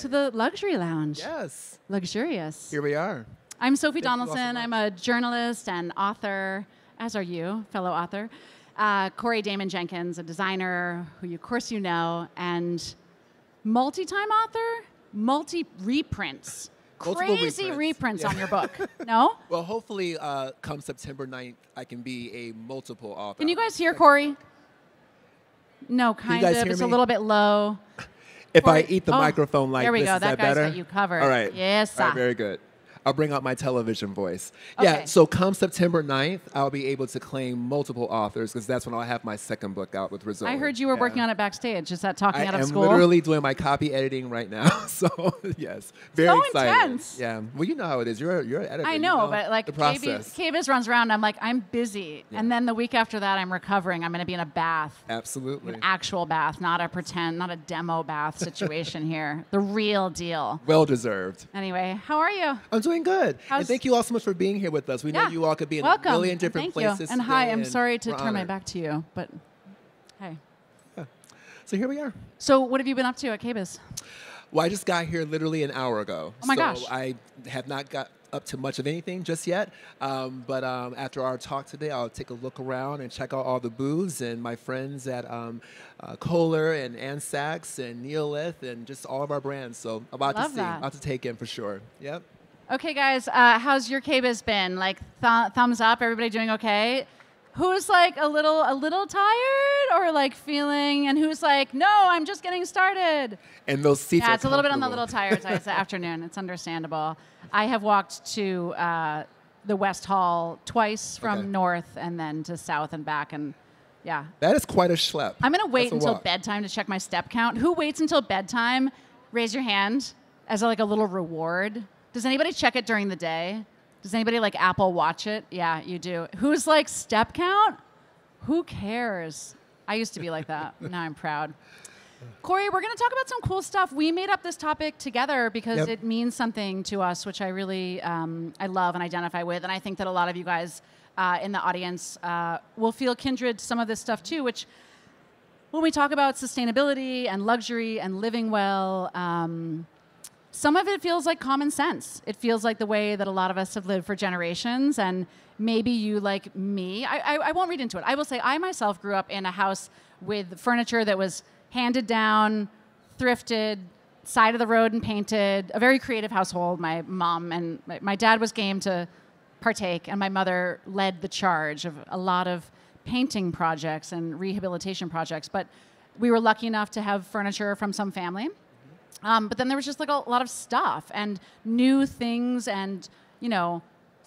to the Luxury Lounge. Yes. Luxurious. Here we are. I'm Sophie Thank you all so Donaldson. I'm a journalist and author, as are you, fellow author. Corey Damon Jenkins, a designer who, of course, you know, and multi-time author, multi-reprints. Multiple Crazy reprints Yeah. on your book. No? Well, hopefully, come September 9th, I can be a multiple author. Can you guys hear Corey? No, kind guys of. hear It's me? a little bit low. If Corey- I eat the microphone like there we this, go. is That that guy's better? got you covered. All right. Yes, All right, sir. very good. I'll bring out my television voice. Okay. Yeah, so come September 9th, I'll be able to claim multiple authors because that's when I'll have my second book out with Rizzoli. I heard you were working on it backstage. Is that talking I out of am school? literally doing my copy editing right now. So, yes, very So excited. intense. Yeah. Well, you know how it is. You're an editor. I you know, but like the process. KBiz runs around. I'm like, I'm busy. Yeah. And then the week after that, I'm recovering. I'm going to be in a bath. Absolutely. An actual bath, not a pretend, not a demo bath situation here. The real deal. Well deserved. Anyway, how are you? I'm doing good. And thank you all so much for being here with us. We know Yeah. you all could be in Welcome. a million different Thank places. you. And hi, today, I'm sorry to we're turn my honored. back to you, but hey. So here we are. So what have you been up to at KBiz? Well, I just got here literally an hour ago. Oh my so gosh. I have not got up to much of anything just yet. But after our talk today, I'll take a look around and check out all the booths and my friends at Kohler and Ann Sachs and Neolith and just all of our brands. So a lot to Love see, that. a lot to take in for sure. Yep. Okay, guys, how's your KBiz been? Like, thumbs up, everybody doing okay? Who's like a little tired or like feeling, and who's like, no, I'm just getting started? And those seats Yeah, are it's a little bit on the comfortable. little tired side. It's the afternoon. It's understandable. I have walked to the West Hall twice from Okay. north and then to south and back, and yeah. That is quite a schlep. I'm gonna wait That's a until walk. bedtime to check my step count. Who waits until bedtime? Raise your hand as like a little reward. Does anybody check it during the day? Does anybody like Apple Watch it? Yeah, you do. Who's like step count? Who cares? I used to be like that. Now I'm proud. Corey, we're going to talk about some cool stuff. We made up this topic together because Yep. it means something to us, which I really I love and identify with. And I think that a lot of you guys in the audience will feel kindred to some of this stuff too, which when we talk about sustainability and luxury and living well, some of it feels like common sense. It feels like the way that a lot of us have lived for generations. And maybe you, like me, I won't read into it. I will say I myself grew up in a house with furniture that was handed down, thrifted, side of the road and painted, a very creative household. My mom and my dad was game to partake, and my mother led the charge of a lot of painting projects and rehabilitation projects. But we were lucky enough to have furniture from some family. But then there was just like a lot of stuff and new things, and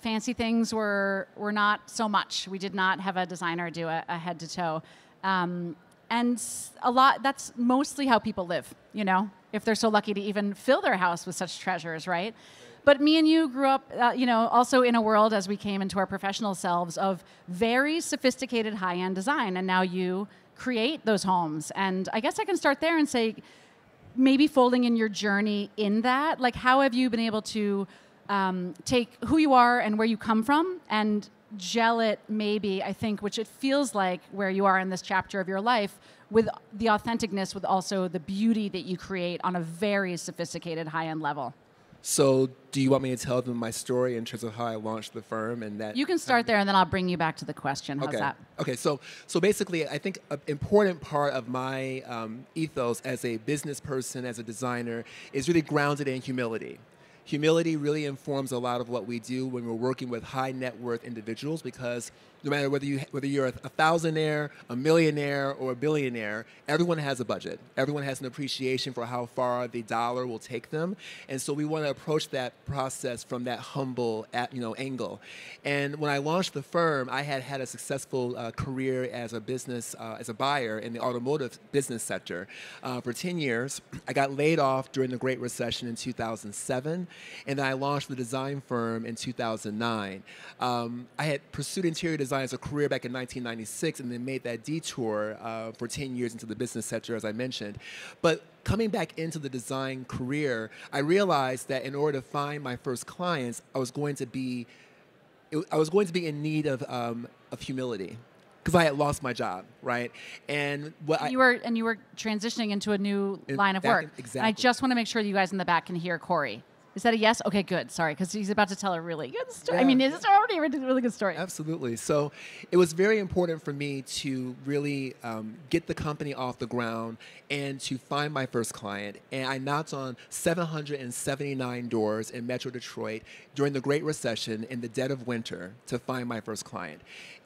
fancy things were not so much. We did not have a designer do a head to toe, and a lot. That's mostly how people live. If they're so lucky to even fill their house with such treasures, right? But me and you grew up, also in a world as we came into our professional selves of very sophisticated high-end design, and now you create those homes. And I guess I can start there and say, maybe folding in your journey in that, like how have you been able to take who you are and where you come from and gel it maybe, I think, which it feels like where you are in this chapter of your life, with the authenticness, with also the beauty that you create on a very sophisticated high-end level. So do you want me to tell them my story in terms of how I launched the firm and that? You can start there, and then I'll bring you back to the question. How's that? Okay. So basically, I think an important part of my ethos as a business person, as a designer, is really grounded in humility. Humility really informs a lot of what we do when we're working with high net worth individuals, because no matter whether you're a thousandaire, a millionaire, or a billionaire, everyone has a budget. Everyone has an appreciation for how far the dollar will take them, and so we want to approach that process from that humble, angle. And when I launched the firm, I had a successful career as a business, as a buyer in the automotive business sector for 10 years. I got laid off during the Great Recession in 2007, and then I launched the design firm in 2009. I had pursued interior design as a career back in 1996, and then made that detour for 10 years into the business sector, as I mentioned. But coming back into the design career, I realized that in order to find my first clients, I was going to be in need of humility. because I had lost my job, right? And what You were transitioning into a new line of work. Exactly. And I just want to make sure that you guys in the back can hear Corey. Is that a yes? Okay, good. Sorry, because he's about to tell a really good story. Yeah. I mean, it's already a really good story. Absolutely. So it was very important for me to really get the company off the ground and to find my first client. And I knocked on 779 doors in Metro Detroit during the Great Recession in the dead of winter to find my first client.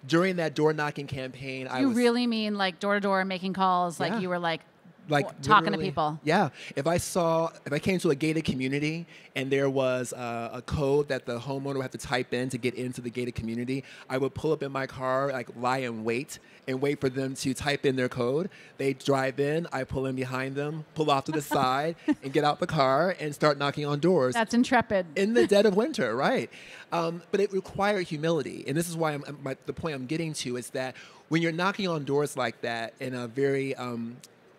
During that door knocking campaign, I was... You really mean like door to door making calls, like Yeah. you were like talking to literally, people? Yeah. If I came to a gated community and there was a code that the homeowner would have to type in to get into the gated community, I would pull up in my car, like lie in wait and wait for them to type in their code. They drive in, I pull in behind them, pull off to the side, and get out the car and start knocking on doors. That's intrepid. In the dead of winter, right? But it required humility, and this is why the point I'm getting to is that when you're knocking on doors like that in a very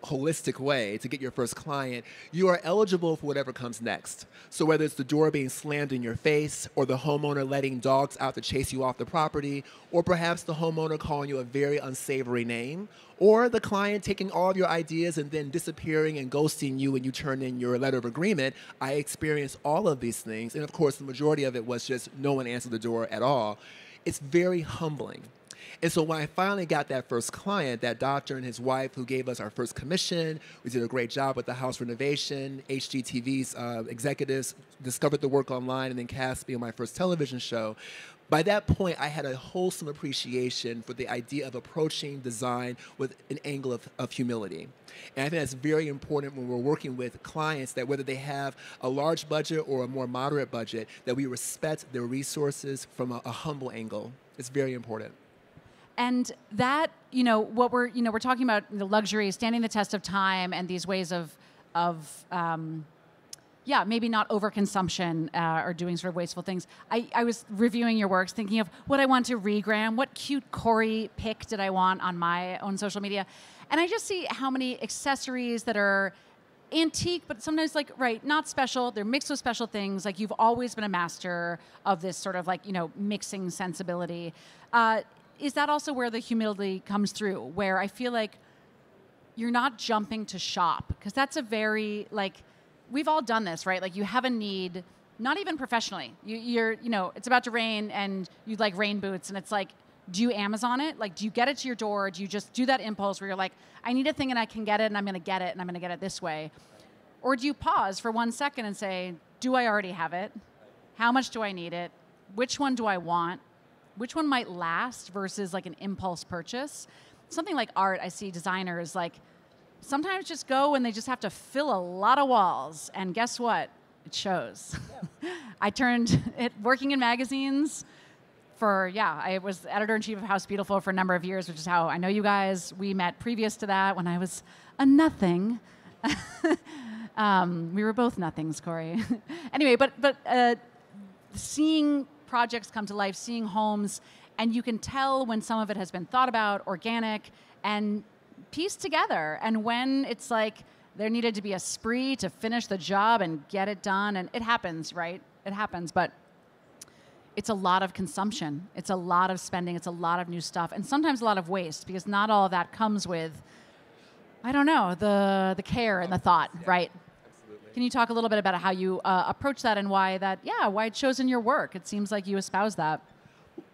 holistic way to get your first client, you are eligible for whatever comes next. So whether it's the door being slammed in your face, or the homeowner letting dogs out to chase you off the property, or perhaps the homeowner calling you a very unsavory name, or the client taking all of your ideas and then disappearing and ghosting you when you turn in your letter of agreement, I experienced all of these things. And of course, the majority of it was just no one answered the door at all. It's very humbling. And so when I finally got that first client, that doctor and his wife who gave us our first commission, we did a great job with the house renovation. HGTV's executives discovered the work online and then cast me on my first television show. By that point, I had a wholesome appreciation for the idea of approaching design with an angle of humility. And I think that's very important when we're working with clients, that whether they have a large budget or a more moderate budget, that we respect their resources from a humble angle. It's very important. And that, what we're talking about, the luxury, standing the test of time, and these ways of maybe not overconsumption or doing sort of wasteful things. I was reviewing your works, thinking of what I want to regram, what cute Corey pic did I want on my own social media, and I just see how many accessories that are antique, but sometimes not special. They're mixed with special things. Like, you've always been a master of this sort of mixing sensibility. Is that also where the humility comes through, where I feel like you're not jumping to shop? Because that's a very, we've all done this, right? Like, you have a need, not even professionally. You're it's about to rain and you'd like rain boots, and it's like, do you Amazon it? Like, do you get it to your door? Do you just do that impulse where you're like, I need a thing and I can get it and I'm going to get it and I'm going to get it this way? Or do you pause for 1 second and say, do I already have it? How much do I need it? Which one do I want? Which one might last versus like an impulse purchase? Something like art, I see designers sometimes just go and they just have to fill a lot of walls. And guess what? It shows. Yeah. I turned it working in magazines I was editor-in-chief of House Beautiful for a number of years, which is how I know you guys. We met previous to that when I was a nothing. We were both nothings, Corey. Anyway, but seeing projects come to life, seeing homes, and you can tell when some of it has been thought about, organic, and pieced together. And when it's like there needed to be a spree to finish the job and get it done, and it happens, right? It happens, but it's a lot of consumption. It's a lot of spending. It's a lot of new stuff, and sometimes a lot of waste, because not all of that comes with, I don't know, the care and the thought, right? Can you talk a little bit about how you approach that and why it shows in your work? It seems like you espouse that.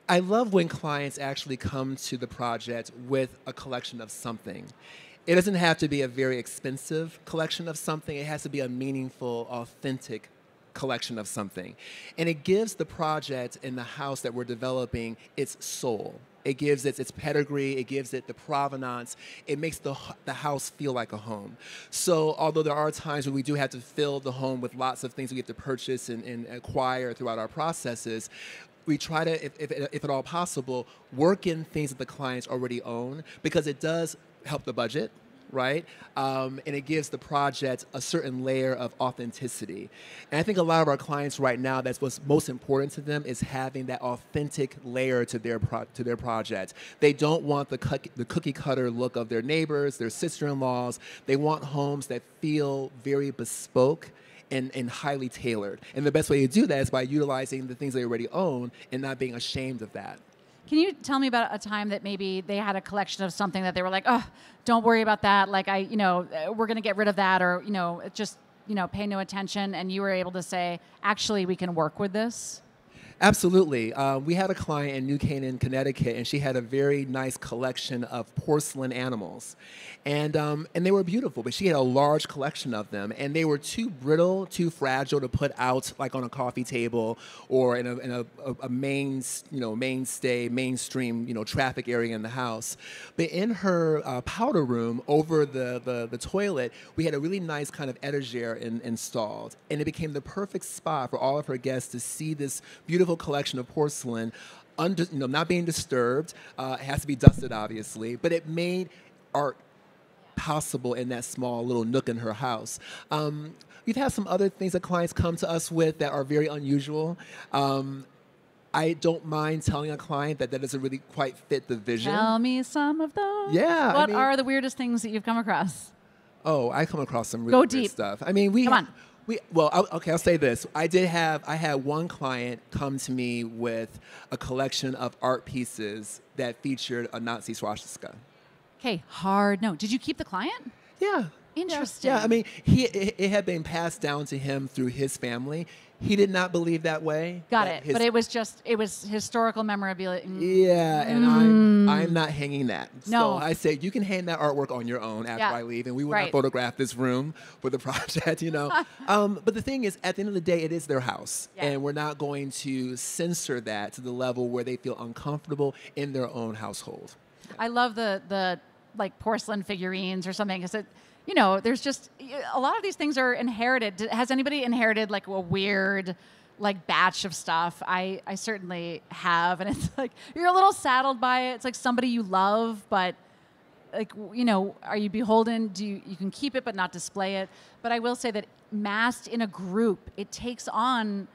I love when clients actually come to the project with a collection of something. It doesn't have to be a very expensive collection of something. It has to be a meaningful, authentic collection of something. And it gives the project and the house that we're developing its soul. It gives it its pedigree. It gives it the provenance. It makes the house feel like a home. So although there are times when we do have to fill the home with lots of things we have to purchase and acquire throughout our processes, we try to, if at all possible, work in things that the clients already own, because it does help the budget, right? And it gives the project a certain layer of authenticity. And I think a lot of our clients right now, that's what's most important to them, is having that authentic layer to their project. They don't want the cookie cutter look of their neighbors, their sister-in-laws. They want homes that feel very bespoke and highly tailored. And the best way to do that is by utilizing the things they already own and not being ashamed of that. Can you tell me about a time that maybe they had a collection of something that they were like, oh, don't worry about that. Like we're going to get rid of that, or, just, pay no attention. And you were able to say, actually, we can work with this. Absolutely. We had a client in New Canaan, Connecticut, and she had a very nice collection of porcelain animals. And they were beautiful, but she had a large collection of them, and they were too brittle, too fragile to put out like on a coffee table or in a mainstay, mainstream, traffic area in the house. But in her powder room over the toilet, we had a really nice kind of etagere installed, and it became the perfect spot for all of her guests to see this beautiful collection of porcelain, not being disturbed. It has to be dusted, obviously, but it made art possible in that small little nook in her house. We've had some other things that clients come to us with that are very unusual. I don't mind telling a client that doesn't really quite fit the vision. Tell me some of those. Yeah. What are the weirdest things that you've come across? Oh, I come across some really weird stuff. I mean, Come on. I'll say this. I had one client come to me with a collection of art pieces that featured a Nazi swastika. Okay, hard no. Did you keep the client? Yeah. Interesting. Yeah, I mean, it had been passed down to him through his family. He did not believe that way. Got it. But it was historical memorabilia. Yeah, and I'm not hanging that. No. So I said, you can hang that artwork on your own after I leave, and we will not photograph this room for the project, But the thing is, at the end of the day, it is their house, and we're not going to censor that to the level where they feel uncomfortable in their own household. Yeah. I love the like porcelain figurines or something, because there's just a lot of these things are inherited. Has anybody inherited like a weird like batch of stuff? I certainly have, and it's like you're a little saddled by it. It's like somebody you love, but like are you beholden? You can keep it but not display it? But I will say that massed in a group, it takes on,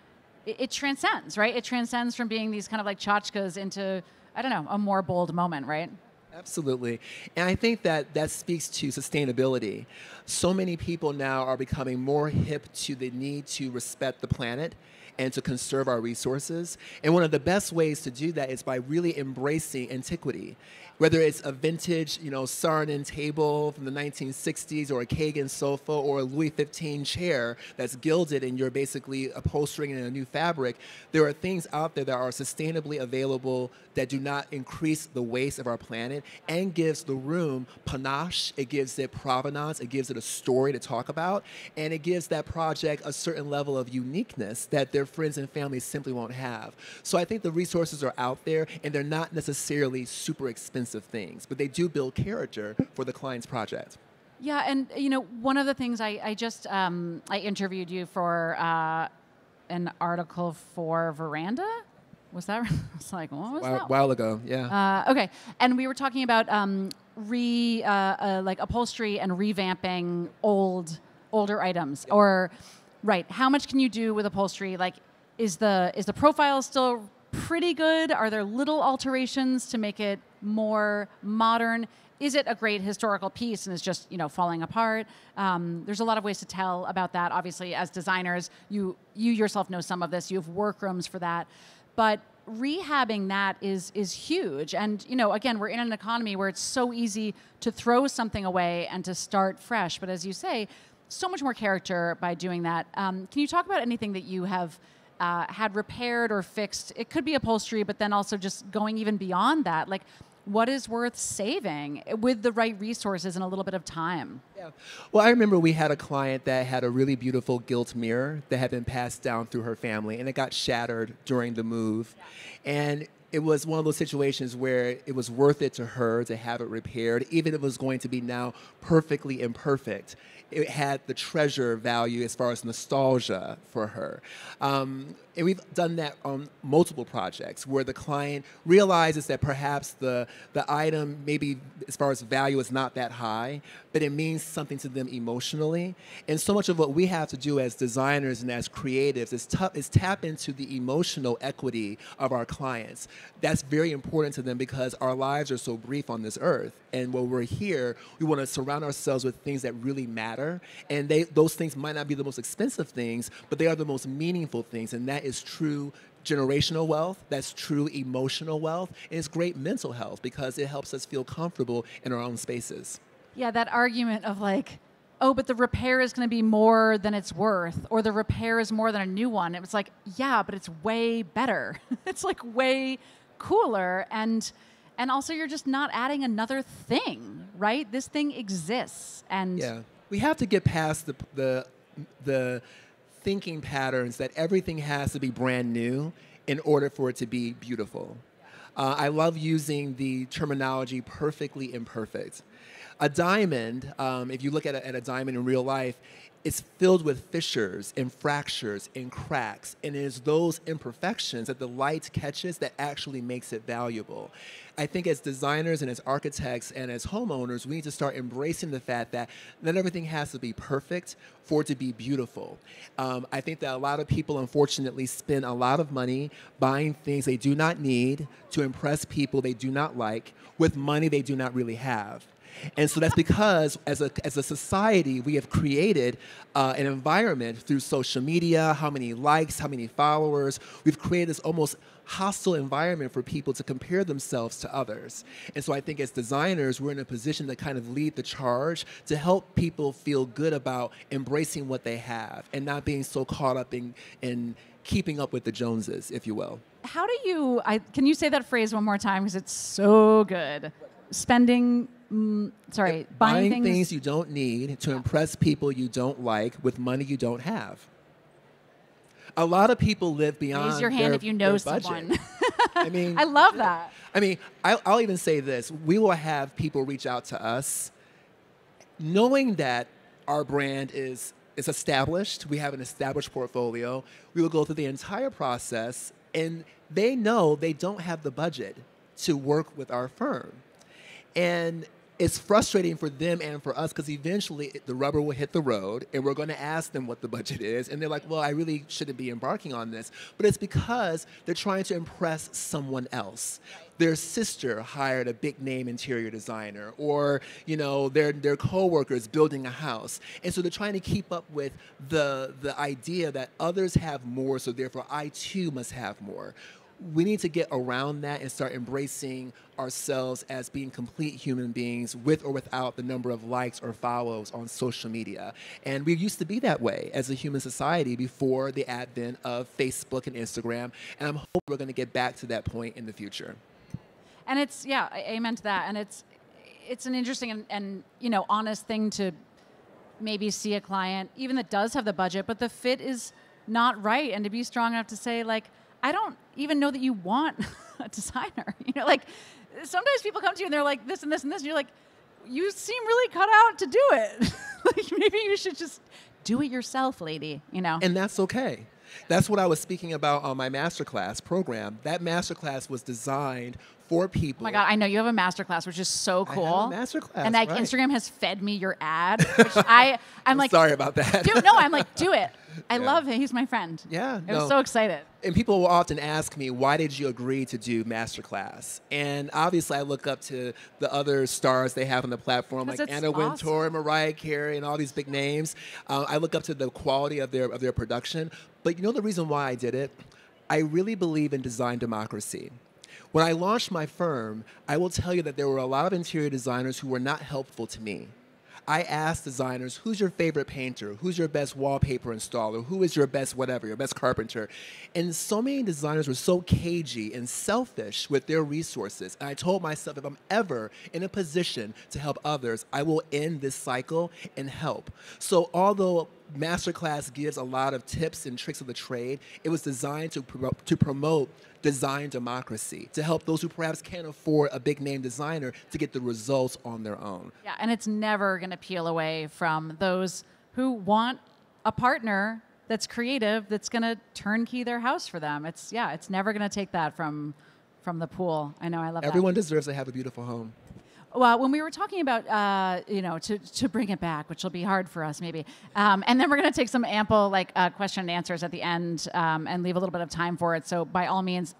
it transcends, right? It transcends from being these kind of like tchotchkes into, I don't know, a more bold moment, right? Absolutely. And I think that speaks to sustainability. So many people now are becoming more hip to the need to respect the planet and to conserve our resources. And one of the best ways to do that is by really embracing antiquity. Whether it's a vintage, Saarinen table from the 1960s, or a Kagan sofa, or a Louis XV chair that's gilded and you're basically upholstering it in a new fabric, there are things out there that are sustainably available that do not increase the waste of our planet and gives the room panache, it gives it provenance, it gives it a story to talk about, and it gives that project a certain level of uniqueness that their friends and family simply won't have. So I think the resources are out there, and they're not necessarily super expensive things, but they do build character for the client's project. Yeah, and one of the things I just I interviewed you for an article for Veranda. Was that? It's like, what was that? A while ago, yeah. Okay, and we were talking about like upholstery and revamping older items, or right? How much can you do with upholstery? Like, is the profile still pretty good? Are there little alterations to make it more modern? Is it a great historical piece and is just falling apart? There's a lot of ways to tell about that. Obviously, as designers, you yourself know some of this. You have workrooms for that, but rehabbing that is huge. And again, we're in an economy where it's so easy to throw something away and to start fresh. But as you say, so much more character by doing that. Can you talk about anything that you have had repaired or fixed? It could be upholstery, but then also just going even beyond that. Like, what is worth saving with the right resources and a little bit of time? Yeah. Well, I remember we had a client that had a really beautiful gilt mirror that had been passed down through her family, and it got shattered during the move. Yeah. And it was one of those situations where it was worth it to her to have it repaired, even if it was going to be now perfectly imperfect. It had the treasure value as far as nostalgia for her. And we've done that on multiple projects where the client realizes that perhaps the item, maybe as far as value, is not that high, but it means something to them emotionally. And so much of what we have to do as designers and as creatives is tap into the emotional equity of our clients. That's very important to them because our lives are so brief on this earth. And when we're here, we want to surround ourselves with things that really matter. And those things might not be the most expensive things, but they are the most meaningful things. And that is true generational wealth, that's true emotional wealth, and it's great mental health because it helps us feel comfortable in our own spaces. Yeah, that argument of like, oh, but the repair is going to be more than it's worth, or the repair is more than a new one. It was like, yeah, but it's way better. It's like way cooler, and also you're just not adding another thing, right? This thing exists, and yeah, we have to get past the thinking patterns that everything has to be brand new in order for it to be beautiful. I love using the terminology perfectly imperfect. A diamond, if you look at a diamond in real life, it's filled with fissures and fractures and cracks, and it is those imperfections that the light catches that actually makes it valuable. I think as designers and as architects and as homeowners, we need to start embracing the fact that not everything has to be perfect for it to be beautiful. I think that a lot of people, unfortunately, spend a lot of money buying things they do not need to impress people they do not like with money they do not really have. And so that's because, as a society, we have created an environment through social media, how many likes, how many followers. We've created this almost hostile environment for people to compare themselves to others. And so I think as designers, we're in a position to kind of lead the charge to help people feel good about embracing what they have and not being so caught up in keeping up with the Joneses, if you will. How do you, can you say that phrase one more time, because it's so good? Spending... buying things you don't need to impress people you don't like with money you don't have. A lot of people live beyond Raise your hand if you know someone. I mean, I love that. I mean, I'll even say this. We will have people reach out to us knowing that our brand is established. We have an established portfolio. We will go through the entire process, and they know they don't have the budget to work with our firm. And it's frustrating for them and for us because eventually the rubber will hit the road and we're going to ask them what the budget is. And they're like, well, I really shouldn't be embarking on this. But it's because they're trying to impress someone else. Their sister hired a big name interior designer, or their coworkers building a house. And so they're trying to keep up with the idea that others have more, so therefore I too must have more. We need to get around that and start embracing ourselves as being complete human beings with or without the number of likes or follows on social media. And we used to be that way as a human society before the advent of Facebook and Instagram. And I'm hoping we're going to get back to that point in the future. And it's, yeah, amen to that. And it's an interesting and honest thing to maybe see a client, even that does have the budget, but the fit is not right. And to be strong enough to say, like, I don't even know that you want a designer. Like sometimes people come to you and they're like this and this and this, and you're like, you seem really cut out to do it. Like maybe you should just do it yourself, lady. And that's okay. That's what I was speaking about on my masterclass program. That masterclass was designed for people. Oh my God, I know you have a masterclass, which is so cool. I have a masterclass, and like right. Instagram has fed me your ad, which I'm like, sorry about that. I'm like, do it. I love him. He's my friend. Yeah, I was so excited. And people will often ask me, why did you agree to do masterclass? And obviously I look up to the other stars they have on the platform, like Anna Wintour and Mariah Carey and all these big names. I look up to the quality of their production. But the reason why I did it? I really believe in design democracy. When I launched my firm, I will tell you that there were a lot of interior designers who were not helpful to me. I asked designers, who's your favorite painter? Who's your best wallpaper installer? Who is your best whatever, your best carpenter? And so many designers were so cagey and selfish with their resources. And I told myself, if I'm ever in a position to help others, I will end this cycle and help. So although Masterclass gives a lot of tips and tricks of the trade, it was designed to promote design democracy, to help those who perhaps can't afford a big name designer to get the results on their own. Yeah, and it's never going to peel away from those who want a partner that's creative, that's going to turnkey their house for them. It's never going to take that from the pool. I know, I love Everyone that. deserves to have a beautiful home. Well, when we were talking about, to bring it back, which will be hard for us maybe, and then we're going to take some ample question and answers at the end and leave a little bit of time for it. So by all means,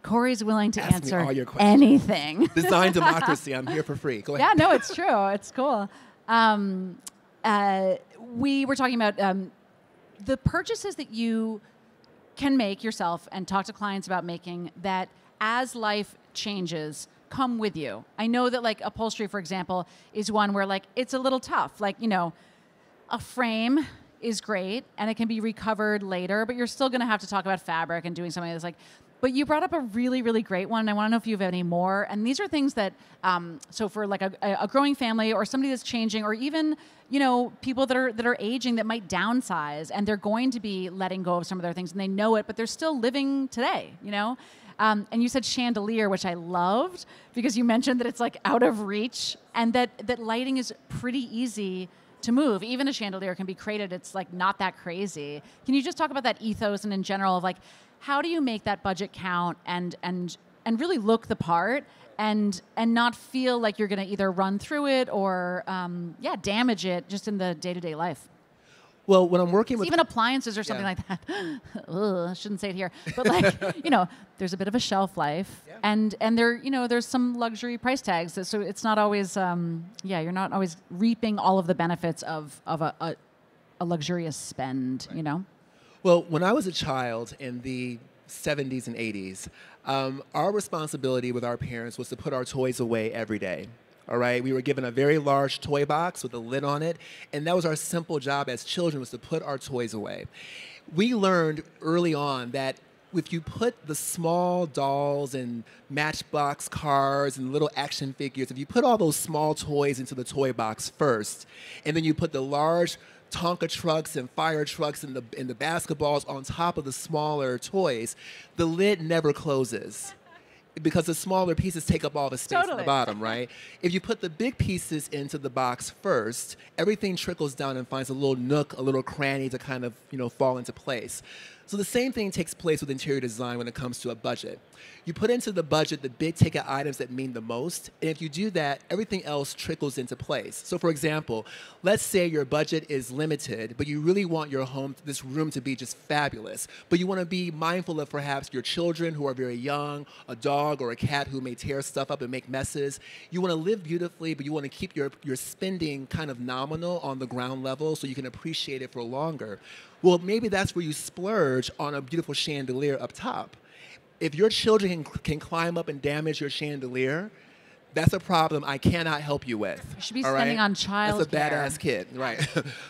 Corey's willing to answer all your questions. Anything. Design democracy. I'm here for free. Go ahead. Yeah, no, it's true. It's cool. We were talking about the purchases that you can make yourself and talk to clients about making that as life changes come with you. I know that like upholstery, for example, is one where like it's a little tough. Like, you know, a frame is great and it can be recovered later, but you're still going to have to talk about fabric and doing something that's like, but you brought up a really, really great one. I want to know if you have any more. And these are things that, so for like a growing family or somebody that's changing, or even, you know, people that are aging that might downsize and they're going to be letting go of some of their things and they know it, but they're still living today, you know? And you said chandelier, which I loved because you mentioned that it's like out of reach and that lighting is pretty easy to move. Even a chandelier can be created. It's like not that crazy. Can you just talk about that ethos and in general of like, how do you make that budget count and really look the part and not feel like you're going to either run through it or damage it just in the day-to-day life? Well, when I'm working with even appliances or something like that. Ugh, I shouldn't say it here, but like you know, there's a bit of a shelf life, and there you know there's some luxury price tags, so it's not always you're not always reaping all of the benefits of a luxurious spend, you know. Well, when I was a child in the 70s and 80s, our responsibility with our parents was to put our toys away every day. All right, we were given a very large toy box with a lid on it, and that was our simple job as children, was to put our toys away. We learned early on that if you put the small dolls and Matchbox cars and little action figures, if you put all those small toys into the toy box first, and then you put the large Tonka trucks and fire trucks and the basketballs on top of the smaller toys, the lid never closes, because the smaller pieces take up all the space at the bottom, right? If you put the big pieces into the box first, everything trickles down and finds a little nook, a little cranny to kind of, you know, fall into place. So the same thing takes place with interior design when it comes to a budget. You put into the budget the big ticket items that mean the most, and if you do that, everything else trickles into place. So for example, let's say your budget is limited, but you really want your home, this room, to be just fabulous, but you want to be mindful of perhaps your children who are very young, a dog or a cat who may tear stuff up and make messes. You want to live beautifully, but you want to keep your spending kind of nominal on the ground level so you can appreciate it for longer. Well, maybe that's where you splurge on a beautiful chandelier up top. If your children can climb up and damage your chandelier, that's a problem I cannot help you with. You should be spending on child care. That's a badass kid, right?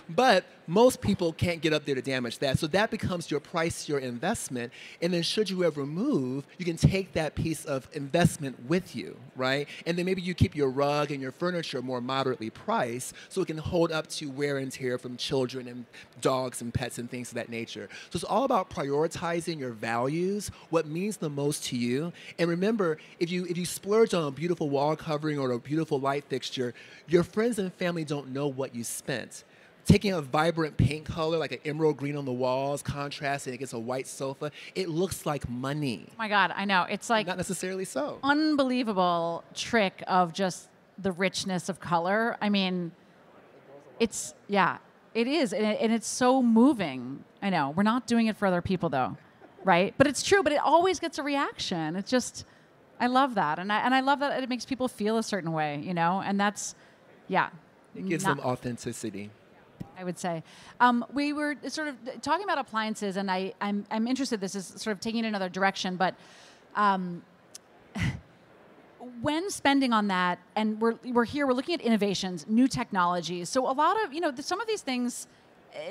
But most people can't get up there to damage that. So that becomes your price, your investment. And then should you ever move, you can take that piece of investment with you, right? And then maybe you keep your rug and your furniture more moderately priced so it can hold up to wear and tear from children and dogs and pets and things of that nature. So it's all about prioritizing your values, what means the most to you. And remember, if you splurge on a beautiful wall covering or a beautiful light fixture, your friends and family don't know what you spent. Taking a vibrant paint color like an emerald green on the walls, contrasting against a white sofa, it looks like money. Oh my God, I know. It's like not necessarily so. Unbelievable trick of just the richness of color. I mean, it is. And it's so moving. I know. We're not doing it for other people though, right? But it's true, but it always gets a reaction. It's just, I love that. And I love that it makes people feel a certain way, you know? And that's, yeah. It gives them authenticity, I would say. We were sort of talking about appliances, and I'm interested. This is sort of taking it another direction, but when spending on that, and we're looking at innovations, new technologies. So a lot of, you know, some of these things,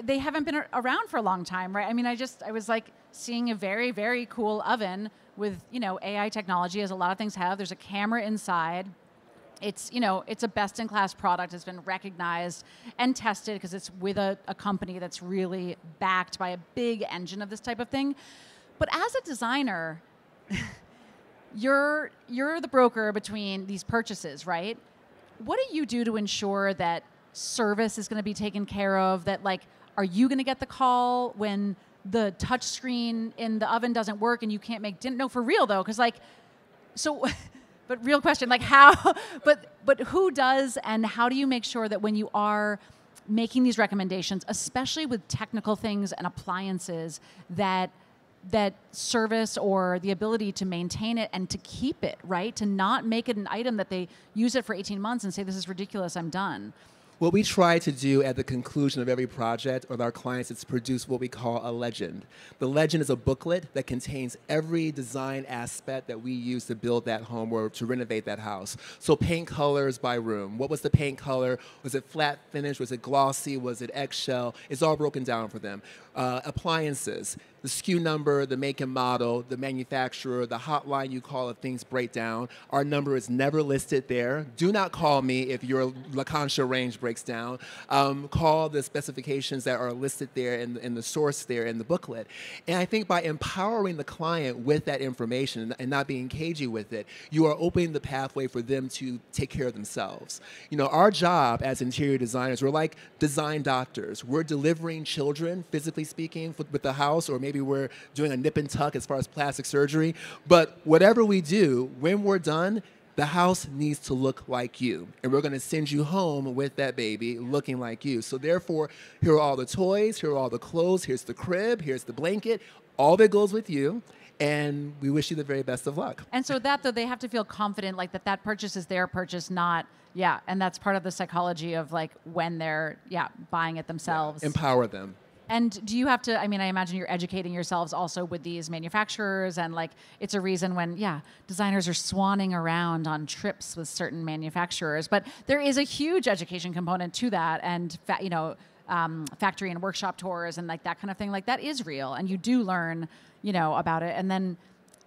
they haven't been around for a long time, right? I mean, I was like seeing a very, very cool oven with, you know, AI technology, as a lot of things have. There's a camera inside. It's, you know, it's a best-in-class product. It's been recognized and tested because it's with a company that's really backed by a big engine of this type of thing. But as a designer, you're the broker between these purchases, right? What do you do to ensure that service is going to be taken care of? That, like, are you going to get the call when the touch screen in the oven doesn't work and you can't make dinner? No, for real though, because like, so... But real question, like how, but who does, and how do you make sure that when you are making these recommendations, especially with technical things and appliances, that service or the ability to maintain it and to keep it, right? To not make it an item that they use it for 18 months and say, this is ridiculous, I'm done. What we try to do at the conclusion of every project with our clients is produce what we call a legend. The legend is a booklet that contains every design aspect that we use to build that home or to renovate that house. So paint colors by room. What was the paint color? Was it flat finish? Was it glossy? Was it eggshell? It's all broken down for them. Appliances, the SKU number, the make and model, the manufacturer, the hotline you call if things break down. Our number is never listed there. Do not call me if your LaConcha range breaks down. Call the specifications that are listed there in the source there in the booklet. And I think by empowering the client with that information and not being cagey with it, you are opening the pathway for them to take care of themselves. You know, our job as interior designers, we're like design doctors. We're delivering children, physically speaking, with the house, or maybe we're doing a nip and tuck as far as plastic surgery. But whatever we do, when we're done, the house needs to look like you. And we're going to send you home with that baby looking like you. So therefore, here are all the toys, here are all the clothes, here's the crib, here's the blanket, all that goes with you. And we wish you the very best of luck. And so that, though, they have to feel confident, like that purchase is their purchase, not, and that's part of the psychology of like when they're, buying it themselves. Yeah, empower them. And do you have to, I mean, I imagine you're educating yourselves also with these manufacturers, and like it's a reason when, designers are swanning around on trips with certain manufacturers. But there is a huge education component to that, and, factory and workshop tours and like that kind of thing. Like that is real, and you do learn, about it. And then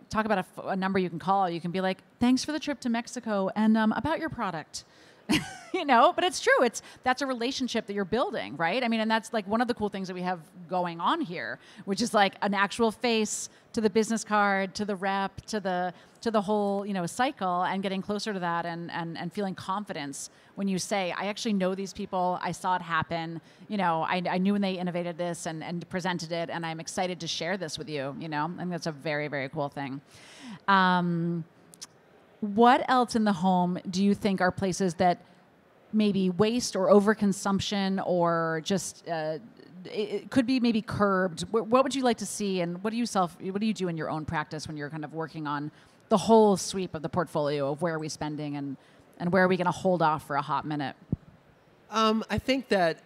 talk about a number you can call. You can be like, thanks for the trip to Mexico, and about your product. But it's true. That's a relationship that you're building, right? I mean, and that's like one of the cool things that we have going on here, which is like an actual face to the business card, to the rep, to the whole, cycle, and getting closer to that and feeling confidence when you say, I actually know these people, I saw it happen, I knew when they innovated this and presented it, and I'm excited to share this with you, I think that's a very, very cool thing. What else in the home do you think are places that maybe waste or overconsumption or just it could be maybe curbed? What would you like to see, and what do you do in your own practice when you're kind of working on the whole sweep of the portfolio of where are we spending and where are we going to hold off for a hot minute? I think that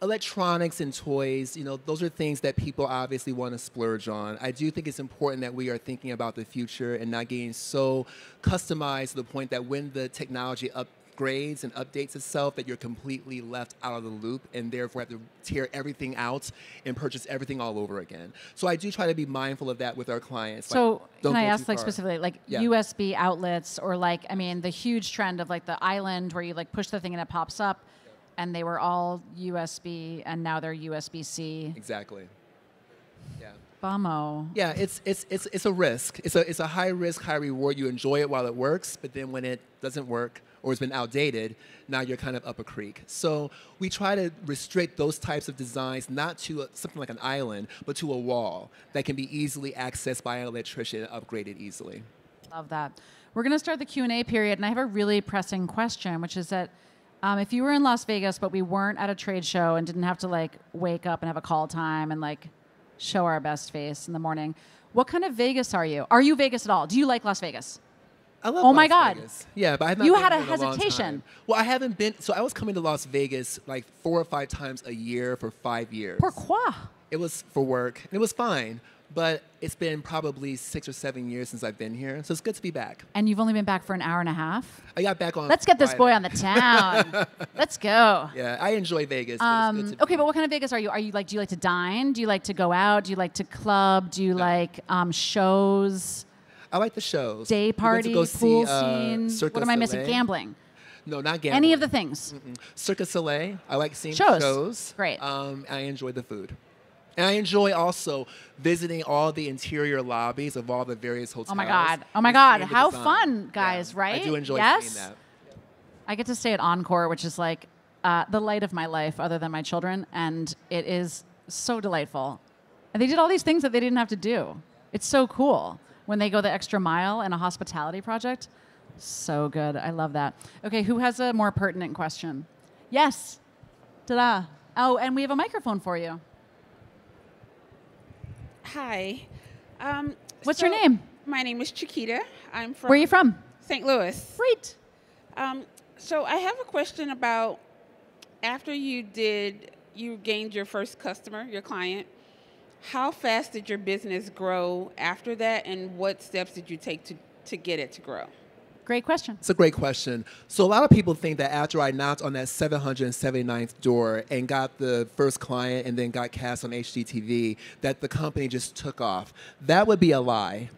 electronics and toys, those are things that people obviously want to splurge on. I do think it's important that we are thinking about the future and not getting so customized to the point that when the technology upgrades and updates itself, that you're completely left out of the loop and therefore have to tear everything out and purchase everything all over again. So I do try to be mindful of that with our clients. So can I ask specifically, USB outlets, or the huge trend of like the island where you like push the thing and it pops up, and they were all USB, and now they're USB-C. Exactly. Yeah. Bummo. Yeah, it's a risk. It's a high risk, high reward. You enjoy it while it works, but then when it doesn't work or it's been outdated, now you're kind of up a creek. So we try to restrict those types of designs not to something like an island, but to a wall that can be easily accessed by an electrician and upgraded easily. Love that. We're going to start the Q&A period, and I have a really pressing question, which is that if you were in Las Vegas, but we weren't at a trade show and didn't have to like wake up and have a call time and like show our best face in the morning, what kind of Vegas are you? Are you Vegas at all? Do you like Las Vegas? I love Las God. Vegas. Yeah, but I have not you been had a in long hesitation. time. Well, I haven't been. So I was coming to Las Vegas like 4 or 5 times a year for 5 years. Pourquoi? It was for work, and it was fine. But it's been probably 6 or 7 years since I've been here, so it's good to be back. And you've only been back for an hour and a half? I got back on Let's get Friday. this boy on the town. Let's go. Yeah, I enjoy Vegas. But it's good to Okay, but what kind of Vegas are you? Are you like? Do you like to dine? Do you like to go out? Do you like to club? Do you like shows? I like the shows. Day party, we went to go pool see, scene. Cirque What du am I missing? Soleil. Gambling. No, not gambling. Any of the things. Cirque du Soleil. I like seeing Shows. shows. Great. I enjoy the food. And I enjoy also visiting all the interior lobbies of all the various hotels. Oh my God. Oh and my God. seeing the How design. fun, guys, Yeah, right? I do enjoy Yes? seeing that. I get to stay at Encore, which is like the light of my life other than my children, and it is so delightful. And they did all these things that they didn't have to do. It's so cool when they go the extra mile in a hospitality project. So good. I love that. Okay, who has a more pertinent question? Yes. Ta-da. Oh, and we have a microphone for you. Hi. What's your name? My name is Chiquita. I'm from Where are you from? St. Louis. Great. So I have a question about after you gained your first customer, your client, how fast did your business grow after that, and what steps did you take to get it to grow? Great question. It's a great question. So a lot of people think that after I knocked on that 779th door and got the first client and then got cast on HGTV, that the company just took off. That would be a lie.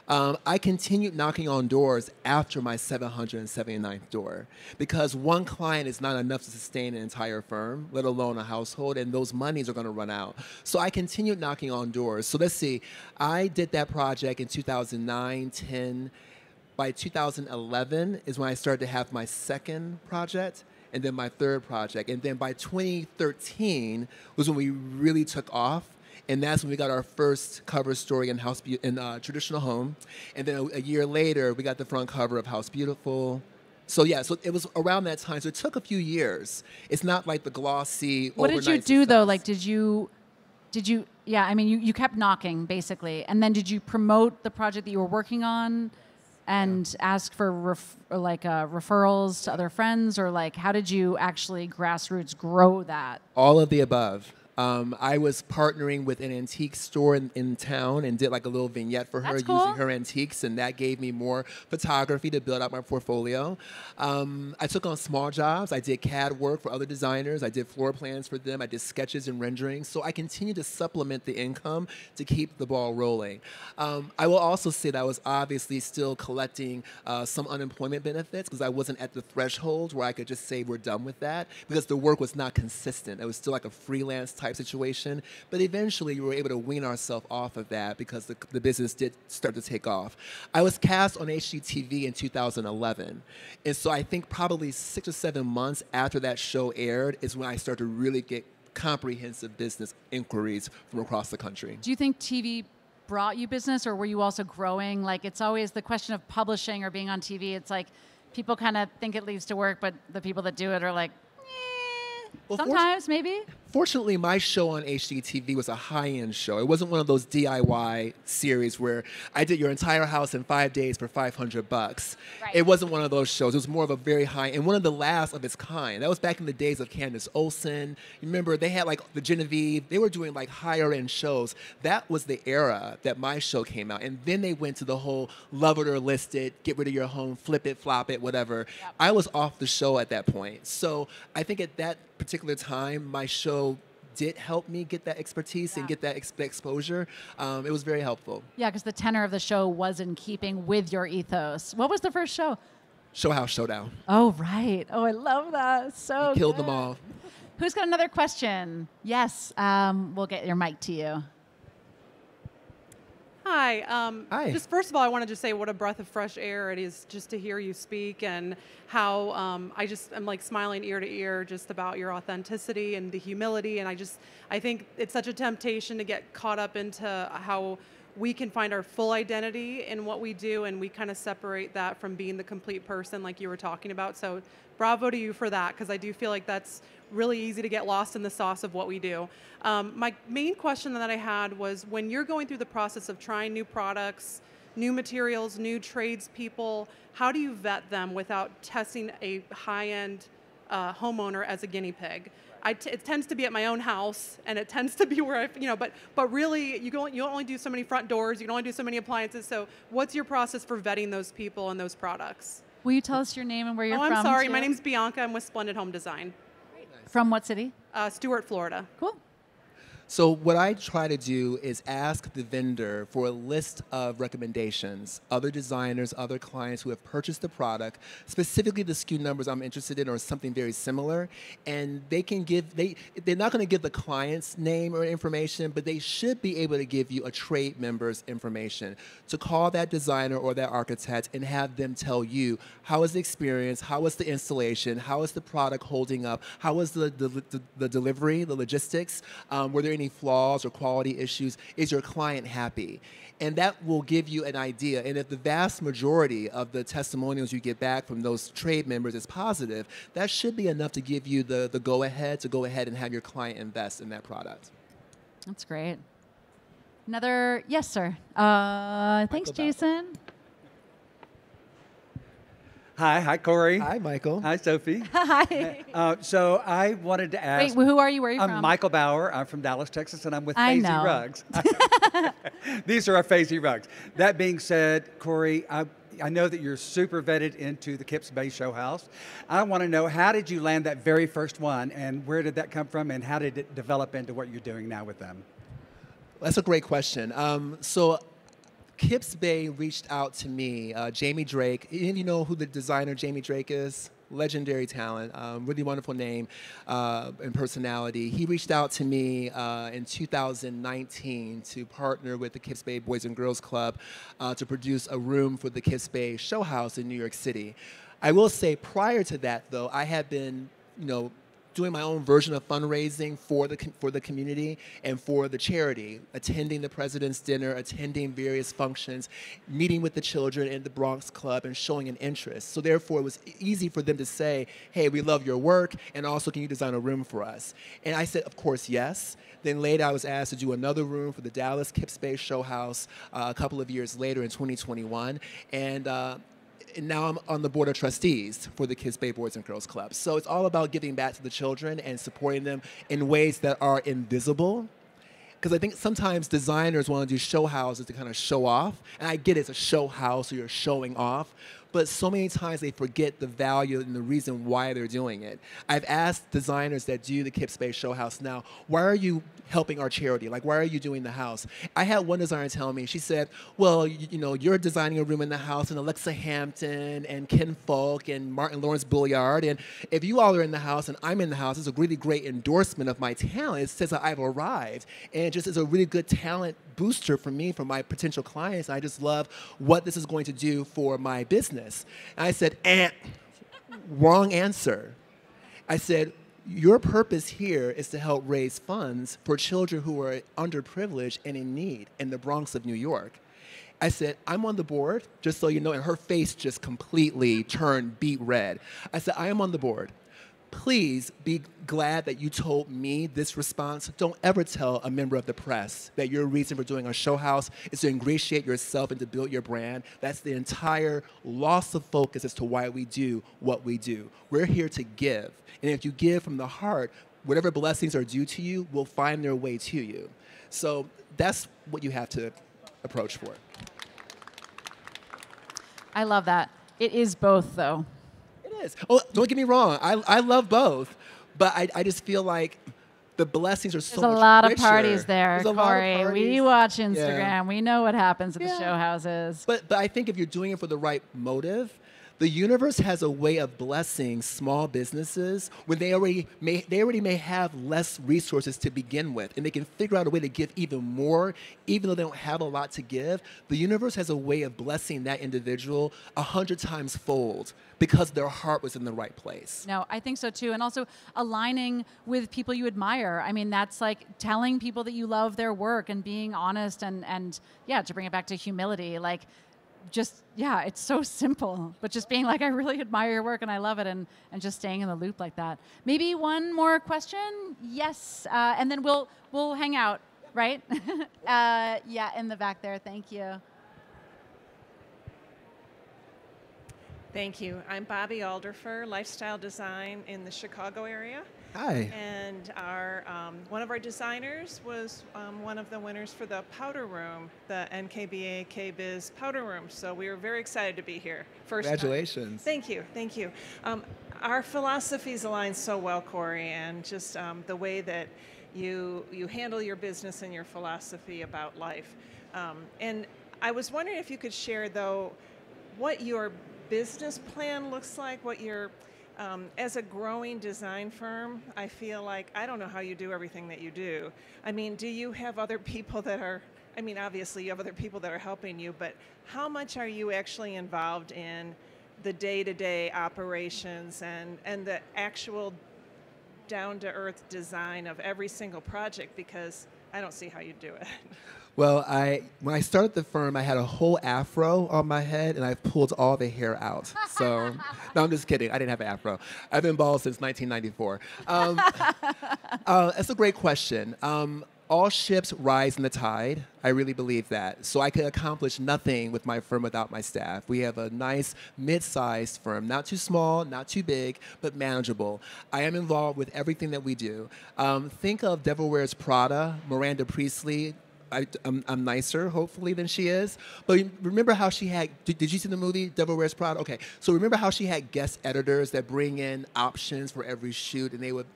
I continued knocking on doors after my 779th door because one client is not enough to sustain an entire firm, let alone a household, and those monies are going to run out. So I continued knocking on doors. So let's see, I did that project in 2009, 10. By 2011 is when I started to have my second project and then my third project. And then by 2013 was when we really took off. And that's when we got our first cover story in Traditional Home. And then a year later, we got the front cover of House Beautiful. So yeah, so it was around that time. So it took a few years. It's not like the glossy. What did you overnight do though? success. Like, did you? Yeah, I mean, you kept knocking basically, and then did you promote the project that you were working on, and ask for referrals to other friends, or like how did you actually grassroots grow that? All of the above. I was partnering with an antique store in town and did like a little vignette for her That's cool. using her antiques, and that gave me more photography to build out my portfolio. I took on small jobs. I did CAD work for other designers. I did floor plans for them. I did sketches and renderings. So I continued to supplement the income to keep the ball rolling. I will also say that I was obviously still collecting some unemployment benefits because I wasn't at the threshold where I could just say we're done with that because the work was not consistent. It was still like a freelance type situation, but eventually we were able to wean ourselves off of that because the business did start to take off. I was cast on HGTV in 2011, and so I think probably 6 or 7 months after that show aired is when I started to really get comprehensive business inquiries from across the country. Do you think TV brought you business, or were you also growing? Like, it's always the question of publishing or being on TV. It's like people kind of think it leads to work, but the people that do it are like, Well, sometimes maybe. Fortunately, my show on HGTV was a high-end show. It wasn't one of those DIY series where I did your entire house in 5 days for $500. Right. It wasn't one of those shows. It was more of a very high, and one of the last of its kind. That was back in the days of Candace Olsen. You remember, they had like the Genevieve. They were doing like higher-end shows. That was the era that my show came out. And then they went to the whole love it or list it, get rid of your home, flip it, flop it, whatever. Yep. I was off the show at that point. So I think at that particular time, my show did help me get that expertise and get that exposure. It was very helpful. Yeah, because the tenor of the show was in keeping with your ethos. What was the first show? Show House Showdown. Oh, right. Oh, I love that. So Killed good. them all. Who's got another question? Yes, we'll get your mic to you. Hi. Hi. Just first of all, I want to just say what a breath of fresh air it is just to hear you speak, and how I'm like smiling ear to ear just about your authenticity and the humility. And I think it's such a temptation to get caught up into how we can find our full identity in what we do, and we kind of separate that from being the complete person like you were talking about. So bravo to you for that, because I do feel like that's really easy to get lost in the sauce of what we do. My main question that I had was, when you're going through the process of trying new products, new materials, new tradespeople, how do you vet them without testing a high-end homeowner as a guinea pig? It tends to be at my own house, and it tends to be where but really you only do so many front doors, you can only do so many appliances. So what's your process for vetting those people and those products? Will you tell us your name and where you're Oh, from? I'm sorry. too? My name's Bianca. I'm with Splendid Home Design. From what city? Stuart, Florida. Cool. So what I try to do is ask the vendor for a list of recommendations, other designers, other clients who have purchased the product, specifically the SKU numbers I'm interested in or something very similar, and they're not going to give the client's name or information, but they should be able to give you a trade member's information to call that designer or that architect and have them tell you how was the experience, how was the installation, how is the product holding up, how was the delivery, the logistics, were there any flaws or quality issues? Is your client happy? And that will give you an idea. And if the vast majority of the testimonials you get back from those trade members is positive, that should be enough to give you the go-ahead to go ahead and have your client invest in that product. That's great. Another, yes, sir. Thanks, Michael Bell. Jason. Hi, Corey. Hi, Michael. Hi, Sophie. Hi. So I wanted to Wait, ask. who are you? Where are you I'm from? Michael Bauer. I'm from Dallas, Texas, and I'm with I Fazy know. Rugs. These are our Fazy Rugs. That being said, Corey, I know that you're super vetted into the Kips Bay Show House. I want to know, how did you land that very first one, and where did that come from, and how did it develop into what you're doing now with them? That's a great question. So Kips Bay reached out to me, Jamie Drake. Any of you know who the designer Jamie Drake is? Legendary talent, really wonderful name and personality. He reached out to me in 2019 to partner with the Kips Bay Boys and Girls Club to produce a room for the Kips Bay Show House in New York City. I will say prior to that, though, I had been, doing my own version of fundraising for the community and for the charity, attending the President's Dinner, attending various functions, meeting with the children in the Bronx Club and showing an interest. So therefore, it was easy for them to say, hey, we love your work, and also can you design a room for us? And I said, of course, yes. Then later, I was asked to do another room for the Dallas Kips Bay Show House a couple of years later in 2021. And now I'm on the board of trustees for the Kips Bay Boys and Girls Club. So it's all about giving back to the children and supporting them in ways that are invisible. Because I think sometimes designers want to do show houses to kind of show off. And I get it's a show house or you're showing off. But so many times they forget the value and the reason why they're doing it. I've asked designers that do the Kips Bay Show House now, why are you helping our charity? Like, why are you doing the house? I had one designer tell me, she said, well, you're designing a room in the house, and Alexa Hampton and Ken Falk and Martin Lawrence Bulliard, and if you all are in the house and I'm in the house, it's a really great endorsement of my talent. It says that I've arrived, and it just is a really good talent booster for me, for my potential clients. I just love what this is going to do for my business. And I said, wrong answer. I said, your purpose here is to help raise funds for children who are underprivileged and in need in the Bronx of New York. I said, I'm on the board, just so you know, and her face just completely turned beet red. I said, I am on the board. Please be glad that you told me this response. Don't ever tell a member of the press that your reason for doing a show house is to ingratiate yourself and to build your brand. That's the entire loss of focus as to why we do what we do. We're here to give. And if you give from the heart, whatever blessings are due to you will find their way to you. So that's what you have to approach for. I love that. It is both, though. Is. Oh, don't get me wrong. I love both, but I just feel like the blessings are so much richer. There's a lot of parties there, There's a lot of Corey. parties. We watch Instagram. Yeah. We know what happens at the Yeah. show houses. But I think if you're doing it for the right motive, the universe has a way of blessing small businesses when they already may have less resources to begin with, and they can figure out a way to give even more, even though they don't have a lot to give. The universe has a way of blessing that individual 100 times fold because their heart was in the right place. No, I think so too. And also aligning with people you admire. I mean, that's like telling people that you love their work and being honest and yeah, to bring it back to humility, like just, yeah, it's so simple, but just being like, I really admire your work and I love it, and just staying in the loop like that. Maybe one more question? Yes, and then we'll hang out, right? Yeah, in the back there, thank you. Thank you. I'm Bobby Alderfer, lifestyle design in the Chicago area. Hi. And our one of our designers was one of the winners for the powder room, the NKBA KBiz powder room. So we were very excited to be here. Congratulations. Thank you. Thank you. Our philosophies align so well, Corey, and just the way that you handle your business and your philosophy about life. And I was wondering if you could share, though, what your business plan looks like, what your as a growing design firm, I feel like I don't know how you do everything that you do. I mean, do you have other people that are, I mean, obviously you have other people that are helping you, but how much are you actually involved in the day-to-day operations and the actual down-to-earth design of every single project? Because I don't see how you do it. Well, when I started the firm, I had a whole afro on my head, and I've pulled all the hair out. So, no, I'm just kidding. I didn't have an afro. I've been bald since 1994. That's a great question. all ships rise in the tide. I really believe that. So I could accomplish nothing with my firm without my staff. We have a nice mid-sized firm, not too small, not too big, but manageable. I am involved with everything that we do. Think of Devil Wears Prada, Miranda Priestley. I'm nicer, hopefully, than she is. But remember how she had, did you see the movie Devil Wears Prada? Okay, so remember how she had guest editors that bring in options for every shoot, and they would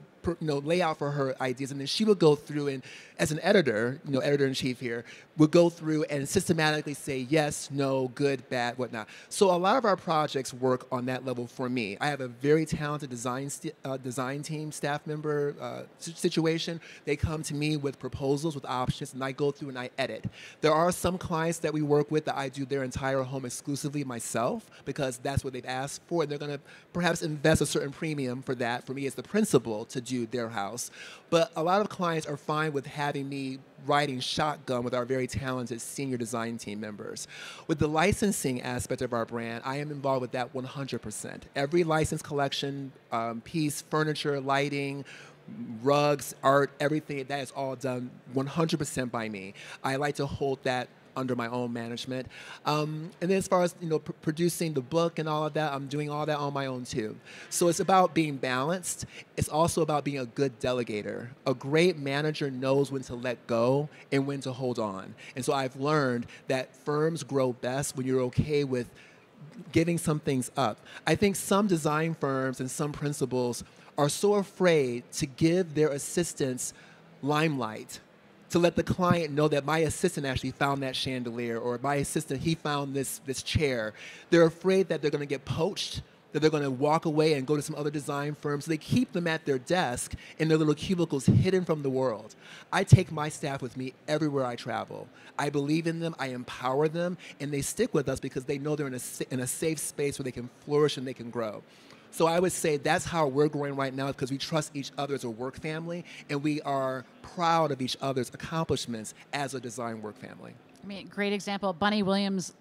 lay out for her ideas, and then she would go through and, as an editor, editor-in-chief here, would go through and systematically say yes, no, good, bad, whatnot. So a lot of our projects work on that level for me. I have a very talented design team, staff member situation. They come to me with proposals, with options, and I go through and I edit. There are some clients that we work with that I do their entire home exclusively myself because that's what they've asked for, and they're going to perhaps invest a certain premium for that, for me as the principal to do their house. But a lot of clients are fine with having me riding shotgun with our very talented senior design team members. With the licensing aspect of our brand, I am involved with that 100%. Every license collection, piece, furniture, lighting, rugs, art, everything, that is all done 100% by me. I like to hold that under my own management. And then as far as producing the book and all of that, I'm doing all that on my own too. So it's about being balanced. It's also about being a good delegator. A great manager knows when to let go and when to hold on. And so I've learned that firms grow best when you're okay with giving some things up. I think some design firms and some principals are so afraid to give their assistants limelight, to let the client know that my assistant actually found that chandelier, or my assistant, he found this chair. They're afraid that they're going to get poached, that they're going to walk away and go to some other design firms. So they keep them at their desk in their little cubicles hidden from the world. I take my staff with me everywhere I travel. I believe in them, I empower them, and they stick with us because they know they're in a safe space where they can flourish and they can grow. So I would say that's how we're growing right now, because we trust each other as a work family, and we are proud of each other's accomplishments as a design work family. I mean, great example. Bunny Williams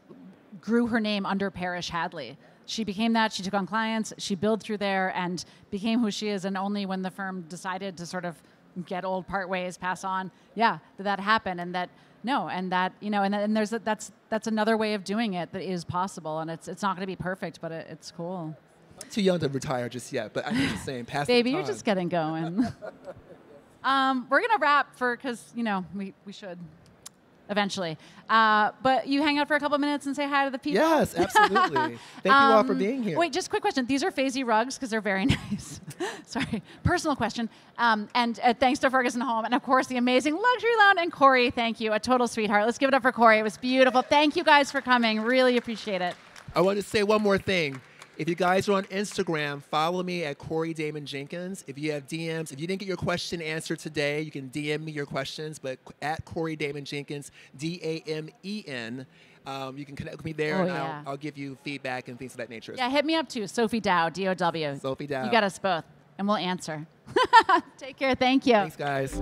grew her name under Parrish Hadley. She became that. She took on clients. She built through there and became who she is. And only when the firm decided to sort of get old, part ways, pass on, that happened. And that that's another way of doing it that is possible. And it's not going to be perfect, but it's cool. I'm too young to retire just yet, but I'm just saying, pass the Baby, time. you're just getting going. We're going to wrap because, we should eventually. But you hang out for a couple minutes and say hi to the people? Yes, absolutely. Thank you all for being here. Wait, just a quick question. These are Fazy rugs because they're very nice. Sorry, personal question. And thanks to Ferguson Home. And, of course, the amazing Luxury Lounge. And Corey, thank you. A total sweetheart. Let's give it up for Corey. It was beautiful. Thank you guys for coming. Really appreciate it. I want to say one more thing. If you guys are on Instagram, follow me at Corey Damon Jenkins. If you have DMs, if you didn't get your question answered today, you can DM me your questions, but at Corey Damon Jenkins, Damen. You can connect with me there, I'll give you feedback and things of that nature. Yeah, hit me up too. Sophie Dow, DOW. Sophie Dow. You got us both, and we'll answer. Take care. Thank you. Thanks, guys.